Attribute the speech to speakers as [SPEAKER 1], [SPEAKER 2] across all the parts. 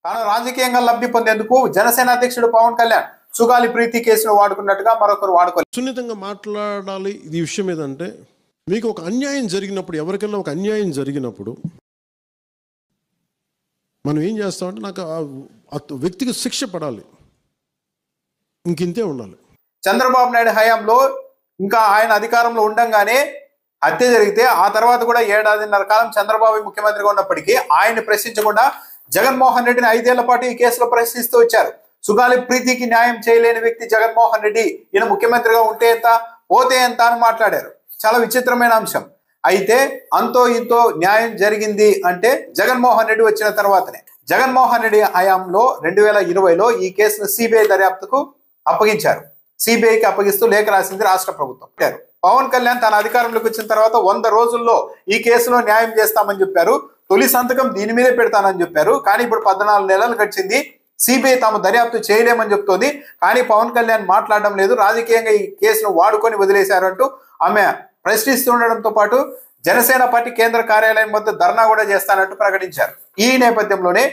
[SPEAKER 1] తాను రాజకీయంగా లబ్ధి పొందేందుకు జనసేన అధ్యక్షుడు పవన్ కళ్యాణ్ సుగాలి ప్రీతి కేసును వాడుకున్నట్టుగా మరొకరు వాడుకోలేదు.
[SPEAKER 2] సున్నితంగా మాట్లాడాలి ఈ విషయం ఏదంటే, మీకు ఒక అన్యాయం జరిగినప్పుడు, ఎవరికైనా ఒక అన్యాయం జరిగినప్పుడు మనం ఏం చేస్తామంటే, నాకు ఆ వ్యక్తికి శిక్ష పడాలి, ఇంకింతే ఉండాలి.
[SPEAKER 1] చంద్రబాబు నాయుడు హయాంలో ఇంకా ఆయన అధికారంలో ఉండంగానే హత్య జరిగితే ఆ తర్వాత కూడా 7.5 కాలం చంద్రబాబు ముఖ్యమంత్రిగా ఉన్నప్పటికీ ఆయన్ని ప్రశ్నించకుండా జగన్మోహన్ రెడ్డిని 5 ఏళ్ల పాటు ఈ కేసులో ప్రశ్నిస్తూ వచ్చారు. సుగాలి ప్రీతికి న్యాయం చేయలేని వ్యక్తి జగన్మోహన్ రెడ్డి, ఈయన ముఖ్యమంత్రిగా ఉంటే ఎంత పోతే ఎంత అని మాట్లాడారు. చాలా విచిత్రమైన అంశం. అయితే అంతో ఇంతో న్యాయం జరిగింది అంటే జగన్మోహన్ రెడ్డి వచ్చిన తర్వాతనే. జగన్మోహన్ రెడ్డి హయాంలో 2020లో ఈ కేసును సిబిఐ దర్యాప్తుకు అప్పగించారు. సిబిఐకి అప్పగిస్తూ లేఖ రాసింది రాష్ట్ర ప్రభుత్వం. పవన్ కళ్యాణ్ తన అధికారంలోకి వచ్చిన తర్వాత 100 రోజుల్లో ఈ కేసులో న్యాయం చేస్తామని చెప్పారు. తొలి సంతకం దీని మీదే పెడతానని చెప్పారు. కానీ ఇప్పుడు 14 నెలలు గడిచింది. సిబిఐ తాము దర్యాప్తు చేయలేమని చెప్తోంది. కానీ పవన్ కళ్యాణ్ మాట్లాడడం లేదు, రాజకీయంగా ఈ కేసును వాడుకొని వదిలేశారు అంటూ ఆమె ప్రశ్నిస్తుండడంతో పాటు జనసేన పార్టీ కేంద్ర కార్యాలయం వద్ద ధర్నా కూడా చేస్తానంటూ ప్రకటించారు. ఈ నేపథ్యంలోనే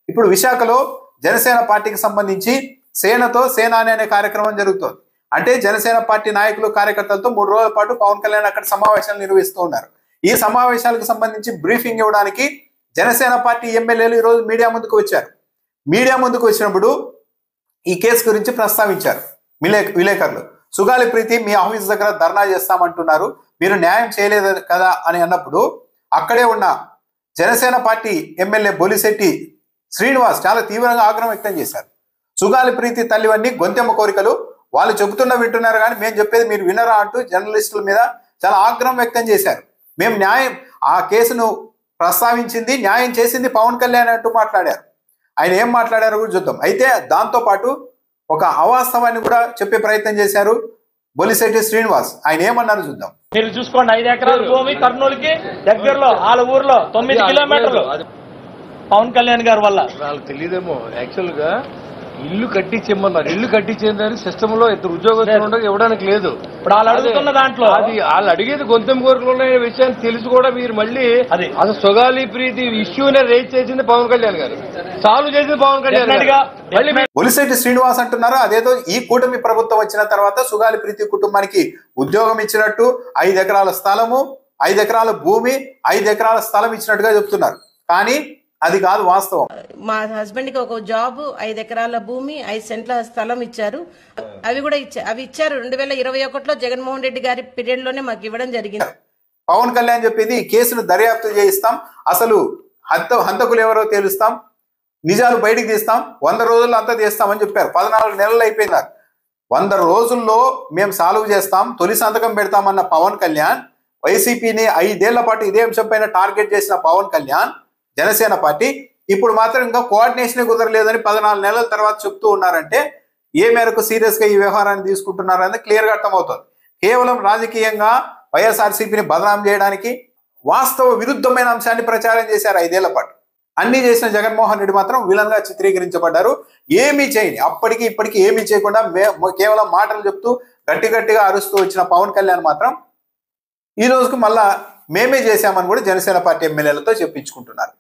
[SPEAKER 1] ఇప్పుడు విశాఖలో జనసేన పార్టీకి సంబంధించి సేనతో సేనాని అనే కార్యక్రమం జరుగుతోంది. అంటే జనసేన పార్టీ నాయకులు కార్యకర్తలతో 3 రోజుల పాటు పవన్ కళ్యాణ్ అక్కడ సమావేశాలు నిర్వహిస్తూ ఉన్నారు. ఈ సమావేశాలకు సంబంధించి బ్రీఫింగ్ ఇవ్వడానికి జనసేన పార్టీ ఎమ్మెల్యేలు ఈరోజు మీడియా ముందుకు వచ్చారు. మీడియా ముందుకు వచ్చినప్పుడు ఈ కేసు గురించి ప్రస్తావించారు విలేకరులు. సుగాలి ప్రీతి మీ ఆఫీస్ దగ్గర ధర్నా చేస్తామంటున్నారు, మీరు న్యాయం చేయలేదు కదా అని అన్నప్పుడు అక్కడే ఉన్న జనసేన పార్టీ ఎమ్మెల్యే బొలిశెట్టి శ్రీనివాస్ చాలా తీవ్రంగా ఆగ్రహం వ్యక్తం చేశారు. సుగాలి ప్రీతి తల్లివన్నీ గొంతెమ్మ కోరికలు, వాళ్ళు చెబుతున్న వింటున్నారు కానీ మేము చెప్పేది మీరు వినరా అంటూ జర్నలిస్టుల మీద చాలా ఆగ్రహం వ్యక్తం చేశారు. మేము న్యాయం, ఆ కేసును ప్రస్తావించింది, న్యాయం చేసింది పవన్ కళ్యాణ్ అంటూ మాట్లాడారు. ఆయన ఏం మాట్లాడారో కూడా చూద్దాం. అయితే దాంతోపాటు ఒక అవాస్తవాన్ని కూడా చెప్పే ప్రయత్నం చేశారు బొలిశెట్టి శ్రీనివాస్. ఆయన ఏమన్నారు చూద్దాం.
[SPEAKER 3] మీరు చూసుకోండి, 5 ఎకరాల భూమి కర్నూలుకి దగ్గరలో వాళ్ళ ఊర్లో 9 కిలోమీటర్లు పవన్ కళ్యాణ్ గారి వల్ల.
[SPEAKER 4] వాళ్ళకి తెలియదేమో, యాక్చువల్ గా ఇల్లు కట్టించేమన్నారు. ఇల్లు కట్టించేందని సిస్టమ్ లో ఇద్దరు ఉద్యోగస్తులు ఇవ్వడానికి లేదు.
[SPEAKER 3] ఇప్పుడు వాళ్ళు అడుగుతున్న దాంట్లో
[SPEAKER 4] అది వాళ్ళు అడిగేది గొంతెం కోరికలు ఉన్న విషయాన్ని తెలిసి కూడా మీరు మళ్ళీ అసలు సుగాలి ప్రీతి ఇష్యూనే రేజ్ చేసింది పవన్ కళ్యాణ్ గారు, సాల్వ్ చేసింది పవన్ కళ్యాణ్ గారు.
[SPEAKER 1] బొలిశెట్టి శ్రీనివాస్ అంటున్నారు అదేదో ఈ కూటమి ప్రభుత్వం వచ్చిన తర్వాత సుగాలి ప్రీతి కుటుంబానికి ఉద్యోగం ఇచ్చినట్టు, 5 ఎకరాల స్థలము, 5 ఎకరాల భూమి, 5 ఎకరాల స్థలం ఇచ్చినట్టుగా చెప్తున్నారు. కానీ అది కాదు వాస్తవం.
[SPEAKER 5] మా హస్బెండ్ కి ఒక జాబ్, 5 ఎకరాల భూమి, 5 సెంట్ల స్థలం ఇచ్చారు. అవి కూడా ఇచ్చారు 2021లో జగన్మోహన్ రెడ్డి గారి పీరియడ్ లోనే మాకు ఇవ్వడం జరిగింది.
[SPEAKER 1] పవన్ కళ్యాణ్ చెప్పింది ఈ కేసును దర్యాప్తు చేయిస్తాం, అసలు హంతకులు ఎవరో తేలుస్తాం, నిజాలు బయటికి తీస్తాం, 100 రోజుల్లో అంతా తీస్తామని చెప్పారు. 14 నెలలు అయిపోయినారు. 100 రోజుల్లో మేము సాల్వ్ చేస్తాం, తొలి సంతకం పెడతామన్న పవన్ కళ్యాణ్, వైసీపీని 5 ఏళ్ల పాటు ఇదే అంశం పైన టార్గెట్ చేసిన పవన్ కళ్యాణ్, జనసేన పార్టీ ఇప్పుడు మాత్రం ఇంకా కోఆర్డినేషన్ కుదరలేదని 14 నెలల తర్వాత చెప్తూ ఉన్నారంటే ఏ మేరకు సీరియస్ గా ఈ వ్యవహారాన్ని తీసుకుంటున్నారని క్లియర్ గా అర్థమవుతుంది. కేవలం రాజకీయంగా వైఎస్ఆర్సీపీని బదనాం చేయడానికి వాస్తవ విరుద్ధమైన అంశాన్ని ప్రచారం చేశారు 5 ఏళ్ల పాటు. అన్ని చేసిన జగన్మోహన్ రెడ్డి మాత్రం విలన్ గా చిత్రీకరించబడ్డారు. ఏమీ చేయని, అప్పటికి ఇప్పటికి ఏమీ చేయకుండా కేవలం మాటలు చెప్తూ గట్టిగా అరుస్తూ వచ్చిన పవన్ కళ్యాణ్ మాత్రం ఈ రోజుకు మళ్ళా మేమే చేశామని కూడా జనసేన పార్టీ ఎమ్మెల్యేలతో చెప్పించుకుంటున్నారు.